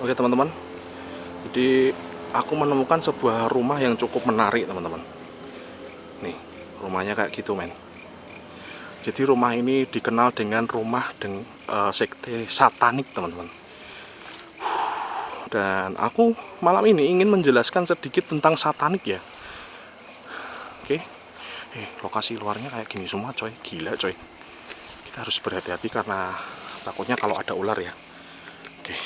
Oke teman-teman, jadi aku menemukan sebuah rumah yang cukup menarik teman-teman. Nih, rumahnya kayak gitu men. Jadi rumah ini dikenal dengan rumah sekte satanik teman-teman. Dan aku malam ini ingin menjelaskan sedikit tentang satanik ya. Oke, lokasi luarnya kayak gini semua coy, gila coy. Kita harus berhati-hati karena takutnya kalau ada ular ya. Oke,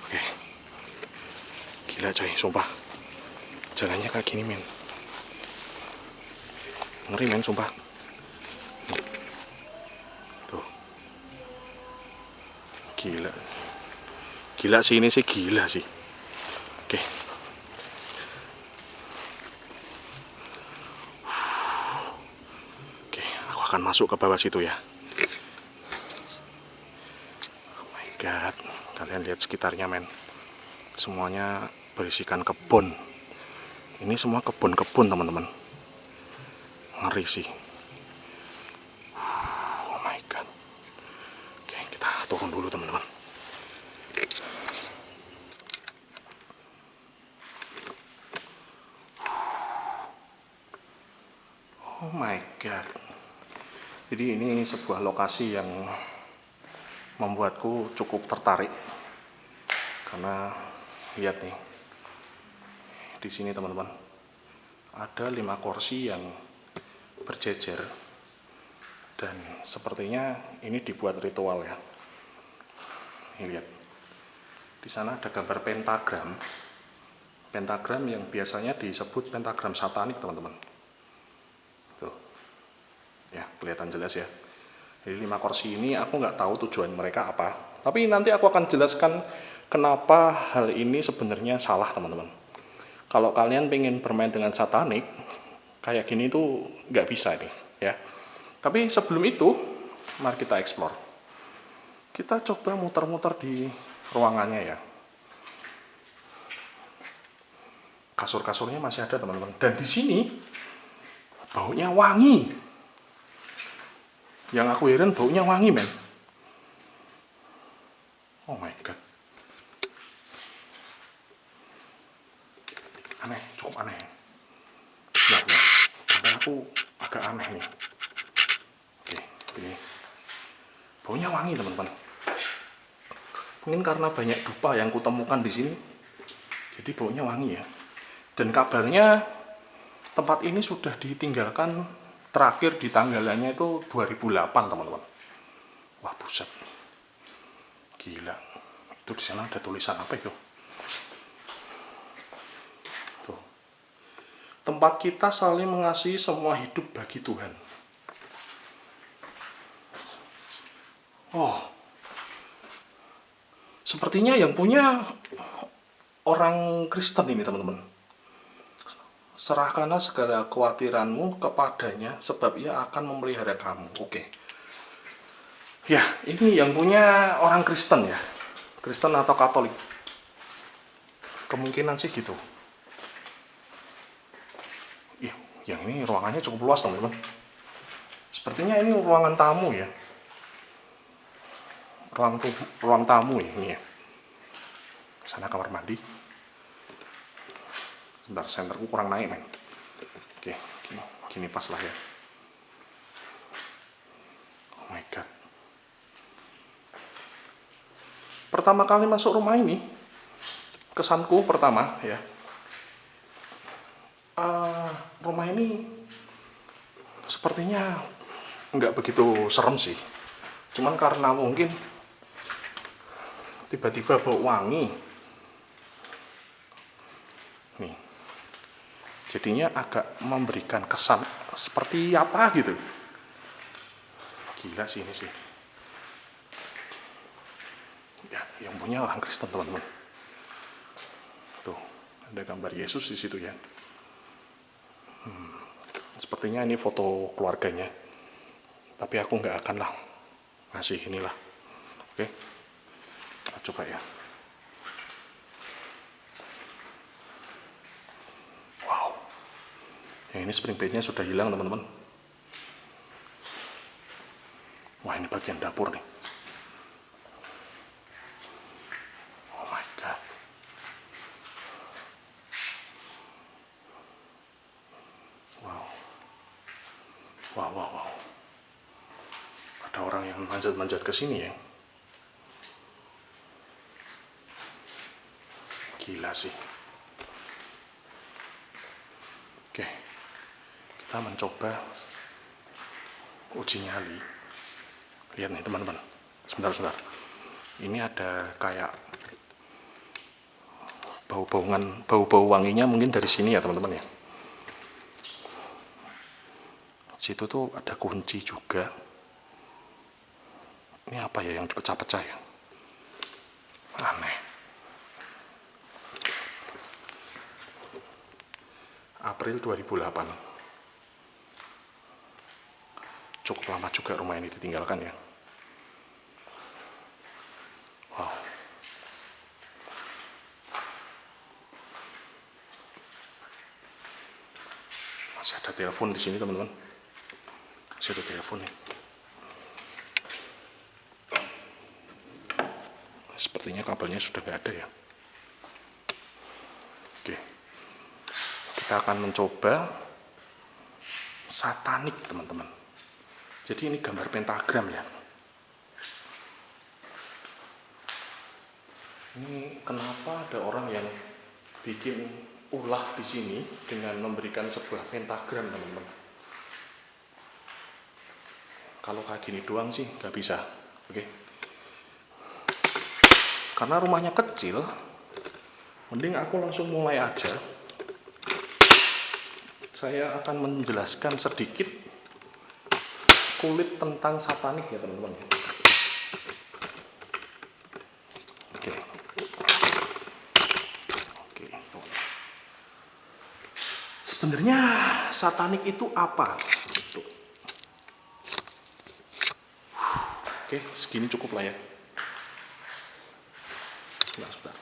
oke, gila coy, sumpah. Jalannya kayak gini men. Ngeri men, sumpah. Tuh, gila. Gila sih, ini sih gila sih. Oke. Oke, aku akan masuk ke bawah situ ya. Oh my god, kalian lihat sekitarnya men. Semuanya berisikan kebun. Ini semua kebun-kebun teman-teman. Ngeri sih. Oh my god. Oke, kita turun dulu teman-teman. Oh my god. Jadi ini sebuah lokasi yang membuatku cukup tertarik. Karena lihat nih. Di sini teman-teman. Ada 5 kursi yang berjejer. Dan sepertinya ini dibuat ritual ya. Ini lihat. Di sana ada gambar pentagram. Pentagram yang biasanya disebut pentagram satanik teman-teman. Tuh. Ya, kelihatan jelas ya. Jadi 5 kursi ini aku nggak tahu tujuan mereka apa. Tapi nanti aku akan jelaskan kenapa hal ini sebenarnya salah teman-teman. Kalau kalian pengen bermain dengan satanik, kayak gini tuh nggak bisa nih ya. Tapi sebelum itu, mari kita explore. Kita coba muter-muter di ruangannya ya. Kasur-kasurnya masih ada teman-teman. Dan di sini baunya wangi. Yang aku heran baunya wangi men. Oh my god. Aneh, cukup aneh. Ya, sampai aku agak aneh nih. Oke, ini baunya wangi teman-teman. Mungkin karena banyak dupa yang kutemukan di sini, jadi baunya wangi ya. Dan kabarnya tempat ini sudah ditinggalkan terakhir di tanggalannya itu 2008 teman-teman. Wah buset, gila. Itu di sana ada tulisan apa itu? Tuh. Tempat kita saling mengasihi, semua hidup bagi Tuhan. Oh, sepertinya yang punya orang Kristen ini teman-teman. Serahkanlah segala kekhawatiranmu kepadanya, sebab ia akan memelihara kamu. Oke. Ya, ini yang punya orang Kristen ya. Kristen atau Katolik. Kemungkinan sih gitu. Ih, yang ini ruangannya cukup luas teman-teman. Sepertinya ini ruangan tamu ya. Ruang tamu ya, ini ya. Sana kamar mandi. Sebentar, senterku kurang naik men. Oke, gini pas lah ya. Oh my god. Pertama kali masuk rumah ini, kesanku pertama ya, rumah ini sepertinya nggak begitu serem sih. Cuman karena mungkin tiba-tiba bau wangi nih, jadinya agak memberikan kesan seperti apa gitu. Gila sih ini sih ya, yang punya orang Kristen teman-teman. Tuh ada gambar Yesus di situ ya. Sepertinya ini foto keluarganya, tapi aku nggak akan lah ngasih inilah. Oke, kita coba ya. Wow, ya ini spring bednya sudah hilang teman-teman. Wah ini bagian dapur nih. yang manjat-manjat ke sini ya. Gila sih. Oke, kita mencoba uji nyali. Lihat nih teman-teman, sebentar. Ini ada kayak bau wanginya mungkin dari sini ya teman-teman ya. Situ tuh ada kunci juga. Ini apa ya yang dipecah-pecah ya? Aneh. April 2008. Cukup lama juga rumah ini ditinggalkan ya. Wow. Masih ada telepon di sini teman-teman. Masih ada telepon nih. Sepertinya kabelnya sudah nggak ada ya. Oke. Kita akan mencoba satanik teman-teman. Jadi ini gambar pentagram ya. Ini kenapa ada orang yang bikin ulah di sini dengan memberikan sebuah pentagram teman-teman. Kalau kayak gini doang sih nggak bisa, oke? Karena rumahnya kecil, mending aku langsung mulai aja. Saya akan menjelaskan sedikit kulit tentang satanik ya teman-teman. Oke. Sebenarnya satanik itu apa? Oke, segini cukup lah ya. Sebentar.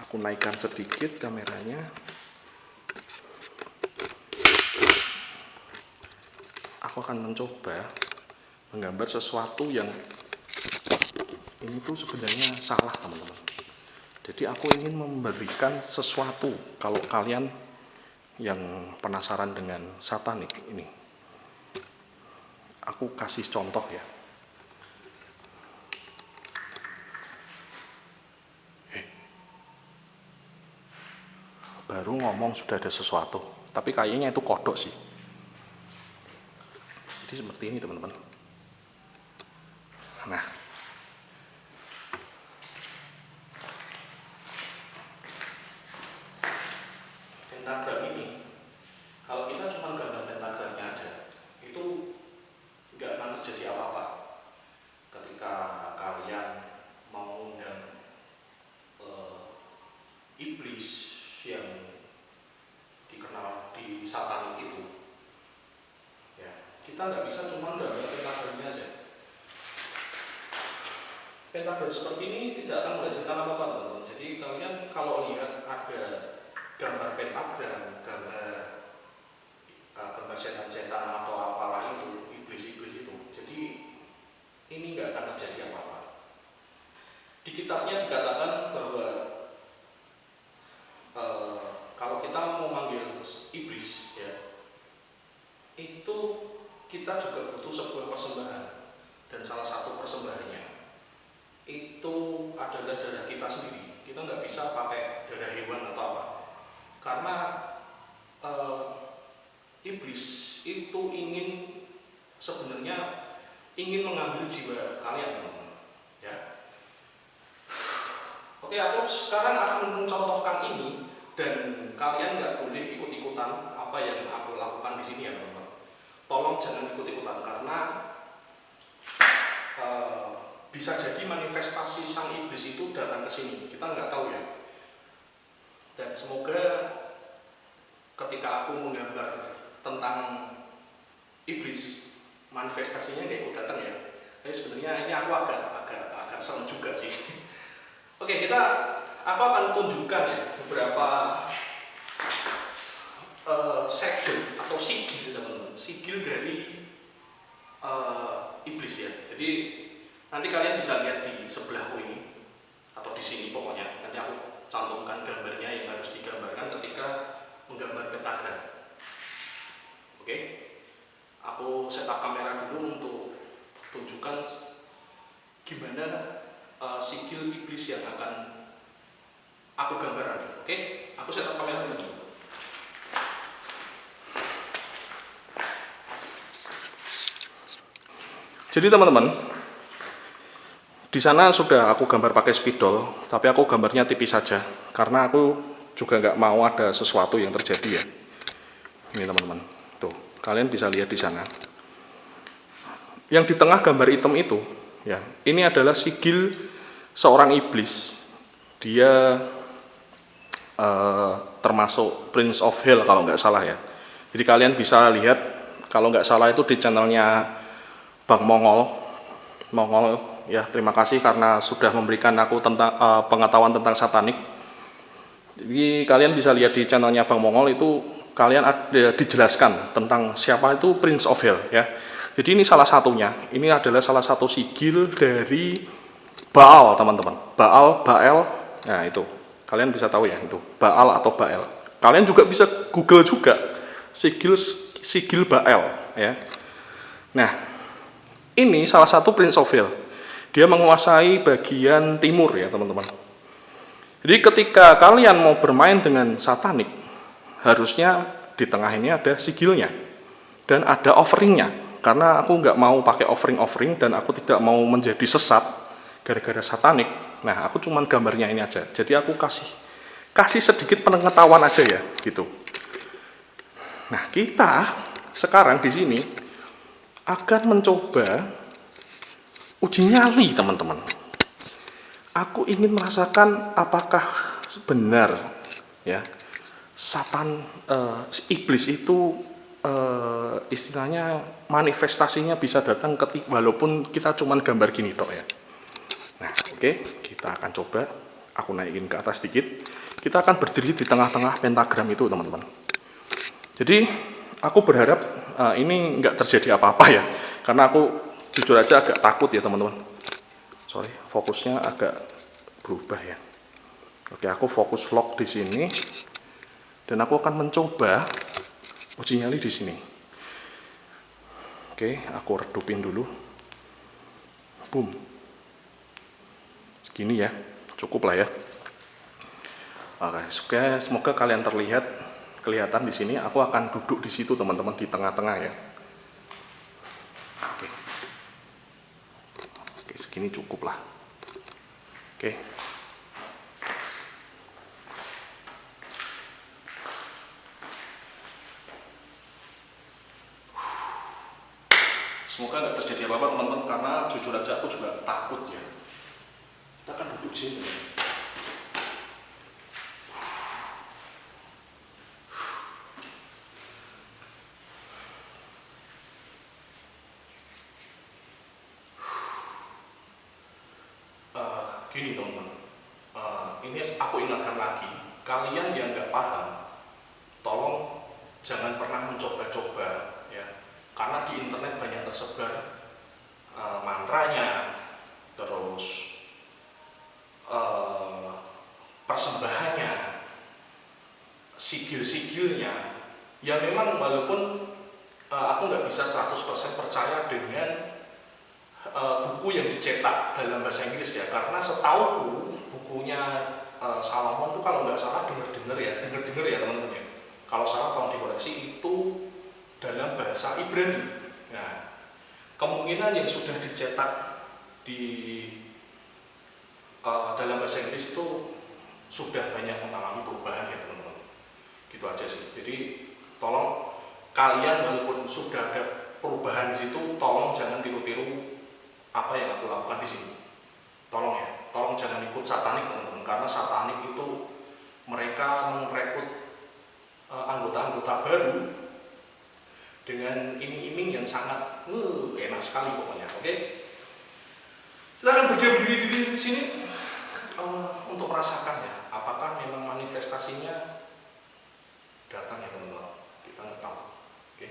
Aku naikkan sedikit kameranya. Aku akan mencoba menggambar sesuatu yang ini tuh sebenarnya salah teman-teman. Jadi aku ingin memberikan sesuatu. Kalau kalian yang penasaran dengan satanik ini, aku kasih contoh ya. Baru ngomong sudah ada sesuatu, tapi kayaknya itu kodok sih. Jadi seperti ini teman-teman. Nah, pentagram ini, kalau kita cuma gambar pentagramnya aja, itu nggak akan terjadi apa-apa. Ketika kalian mau mengundang iblis yang dikenal di satanik itu, ya kita nggak bisa cuma gambar pentagramnya aja. Pentagram seperti ini tidak akan menghasilkan apa-apa teman-teman. Jadi kalian kalau lihat ada gambar pentagram, gambar setan-setan atau apalah itu, iblis-iblis itu, jadi ini nggak akan terjadi apa-apa. Di kitabnya dikatakan bahwa kalau kita mau manggil iblis ya, itu kita juga butuh sebuah persembahan, dan salah satu persembahannya itu adalah darah kita sendiri. Kita nggak bisa pakai darah hewan atau apa, karena iblis itu sebenarnya ingin mengambil jiwa kalian teman-teman ya. Oke, aku sekarang akan mencontohkan ini, dan kalian nggak boleh ikut-ikutan apa yang aku lakukan di sini ya teman-teman. Tolong jangan ikut-ikutan, karena bisa jadi manifestasi sang iblis itu datang ke sini. Kita nggak tahu ya. Dan semoga ketika aku menggambar tentang iblis, manifestasinya nggak ikut datang ya. Tapi sebenarnya ini aku agak serem juga sih. Oke, aku akan tunjukkan ya beberapa segel atau sigil teman-teman, sigil dari iblis ya. Jadi nanti kalian bisa lihat di sebelahku ini atau di sini pokoknya. Nanti aku cantumkan gambarnya yang harus digambarkan ketika menggambar pentagram. Oke, aku setup kamera dulu untuk tunjukkan aku gambar. Oke, aku setup kamera dulu. Jadi teman-teman, di sana sudah aku gambar pakai spidol, tapi aku gambarnya tipis saja, karena aku juga nggak mau ada sesuatu yang terjadi ya. Ini teman-teman, tuh kalian bisa lihat di sana. Yang di tengah gambar hitam itu, ya, ini adalah sigil seorang iblis. Dia termasuk Prince of Hell kalau nggak salah ya. Jadi kalian bisa lihat, kalau nggak salah itu di channelnya Bang Mongol. Mongol ya, terima kasih karena sudah memberikan aku tentang pengetahuan tentang satanik. Jadi kalian bisa lihat di channelnya Bang Mongol itu, kalian ada dijelaskan tentang siapa itu Prince of Hell ya. Jadi ini salah satunya, ini adalah salah satu sigil dari Baal teman-teman. Baal, nah itu kalian bisa tahu ya, itu Baal atau Baal. Kalian juga bisa Google juga sigil Baal ya. Nah, ini salah satu Prince of Hell. Dia menguasai bagian timur ya teman-teman. Jadi ketika kalian mau bermain dengan satanik, harusnya di tengah ini ada sigilnya dan ada offeringnya. Karena aku nggak mau pakai offering dan aku tidak mau menjadi sesat gara-gara satanik. Nah, aku cuman gambarnya ini aja. Jadi aku kasih sedikit pengetahuan aja ya, gitu. Nah, kita sekarang di sini akan mencoba uji nyali, teman-teman. Aku ingin merasakan apakah benar ya iblis itu istilahnya manifestasinya bisa datang walaupun kita cuman gambar gini tok ya. Nah, oke, kita akan coba. Aku naikin ke atas sedikit. Kita akan berdiri di tengah-tengah pentagram itu, teman-teman. Jadi, aku berharap ini nggak terjadi apa-apa ya. Karena aku jujur aja agak takut ya, teman-teman. Sorry, fokusnya agak berubah ya. Oke, aku fokus lock di sini. Dan aku akan mencoba uji nyali di sini. Oke, aku redupin dulu. Boom. Segini ya, cukup lah ya. Oke, semoga kalian kelihatan di sini. Aku akan duduk di situ teman-teman, di tengah-tengah ya. Oke. Oke, segini cukup lah. Oke. Semoga nggak terjadi apa-apa teman-teman, karena jujur aja aku juga takut ya. Kita akan duduk di sini. Gini teman-teman, ini aku ingatkan lagi, kalian yang nggak paham, tolong jangan pernah mencoba-coba ya, karena di internet banyak tersebar mantranya, terus persembahannya, sigil-sigilnya, ya memang walaupun aku nggak bisa 100% percaya dengan buku yang dicetak dalam bahasa Inggris ya, karena setauku bukunya Salomon itu kalau nggak salah dengar-dengar ya teman-teman ya, kalau salah tolong dikoreksi, itu dalam bahasa Ibrani. Nah, kemungkinan yang sudah dicetak di dalam bahasa Inggris itu sudah banyak mengalami perubahan ya teman-teman, gitu aja sih. Jadi tolong kalian walaupun sudah ada perubahan di situ, tolong jangan tiru-tiru apa yang aku lakukan di sini. Tolong ya, tolong jangan ikut satanik teman-teman, karena satanik itu mereka merekrut anggota-anggota baru dengan iming-iming yang sangat enak sekali pokoknya. Oke, kita akan berdiam diri di sini untuk merasakan ya, apakah memang manifestasinya datang ya teman-teman. Kita nggak tahu. Oke.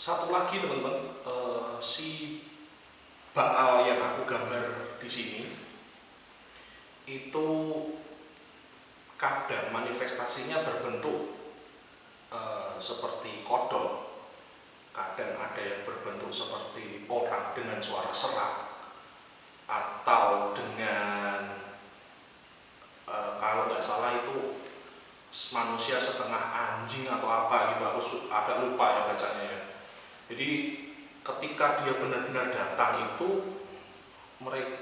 Satu lagi teman-teman, si Baal yang aku gambar di sini itu kadang manifestasinya berbentuk seperti kodok, kadang ada yang berbentuk seperti orang dengan suara serak, atau dengan kalau nggak salah itu manusia setengah anjing atau apa gitu, aku agak lupa ya bacanya ya. Jadi ketika dia benar-benar datang itu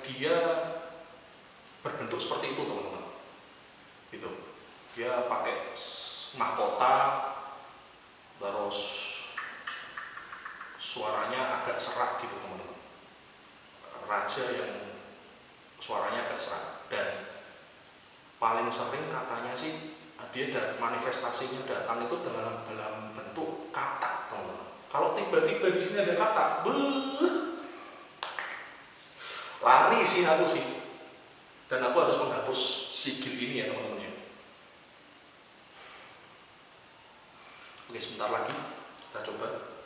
dia berbentuk seperti itu teman-teman, gitu. Dia pakai mahkota, terus suaranya agak serak gitu teman-teman. Raja yang suaranya agak serak, dan paling sering katanya sih dia manifestasinya datang itu dalam bentuk katak teman-teman. Kalau tiba-tiba di sini ada katak, lari sih aku sih, dan aku harus menghapus sigil ini ya teman-teman ya. Oke, sebentar lagi kita coba.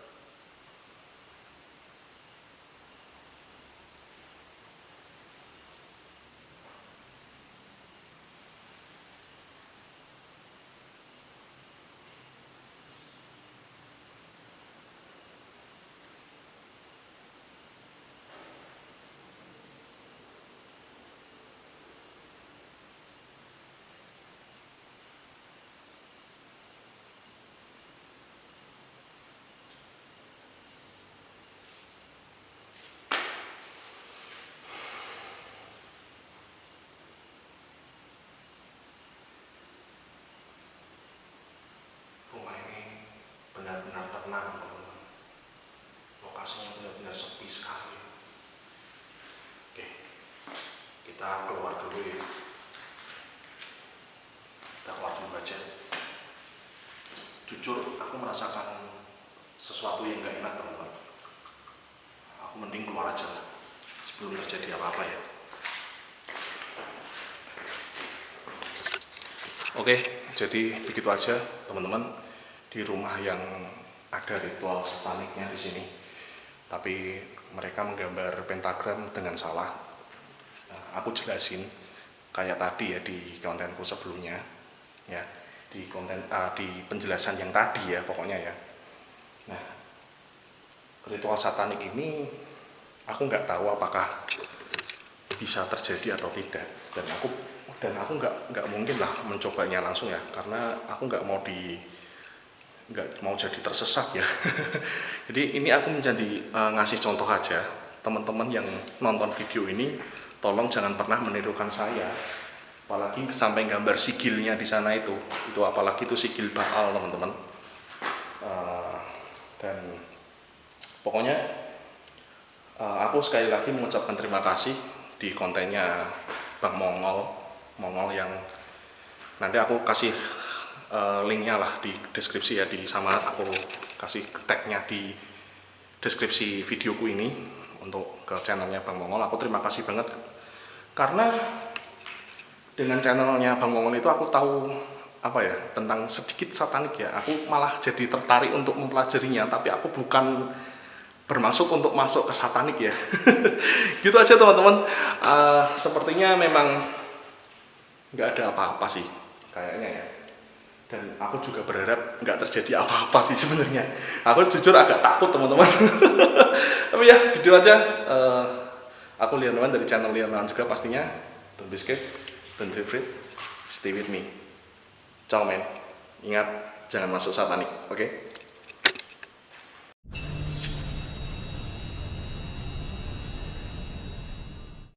Rumah ini benar-benar tenang teman-teman, lokasinya benar-benar sepi sekali. Oke, kita keluar dulu ya, kita keluar dulu aja. Jujur aku merasakan sesuatu yang gak enak teman-teman. Aku mending keluar aja lah sebelum terjadi apa-apa ya. Oke, jadi begitu aja teman-teman di rumah yang ada ritual sataniknya di sini. Tapi mereka menggambar pentagram dengan salah. Nah, aku jelasin kayak tadi ya di kontenku sebelumnya, ya di di penjelasan yang tadi ya pokoknya ya. Nah, ritual satanik ini aku nggak tahu apakah bisa terjadi atau tidak, dan aku nggak mungkin lah mencobanya langsung ya, karena aku nggak mau jadi tersesat ya. Jadi ini aku menjadi ngasih contoh aja, teman-teman yang nonton video ini tolong jangan pernah menirukan saya, apalagi sampai gambar sigilnya di sana itu apalagi itu sigil Baal teman-teman. Dan pokoknya aku sekali lagi mengucapkan terima kasih di kontennya Bang Mongol yang nanti aku kasih linknya lah di deskripsi ya, sama aku kasih tagnya di deskripsi videoku ini untuk ke channelnya Bang Mongol. Aku terima kasih banget karena dengan channelnya Bang Mongol itu aku tahu apa ya tentang sedikit satanik ya. Aku malah jadi tertarik untuk mempelajarinya, tapi aku bukan bermaksud untuk masuk ke satanik ya. Gitu aja teman-teman. Sepertinya memang nggak ada apa-apa sih kayaknya ya, dan aku juga berharap nggak terjadi apa-apa sih sebenarnya. Aku jujur agak takut teman-teman. Tapi ya gitu aja. Aku Lianawan dari channel Lianawan juga pastinya. Don't be scared, don't be afraid, stay with me. Ciao men, ingat jangan masuk satanik, oke?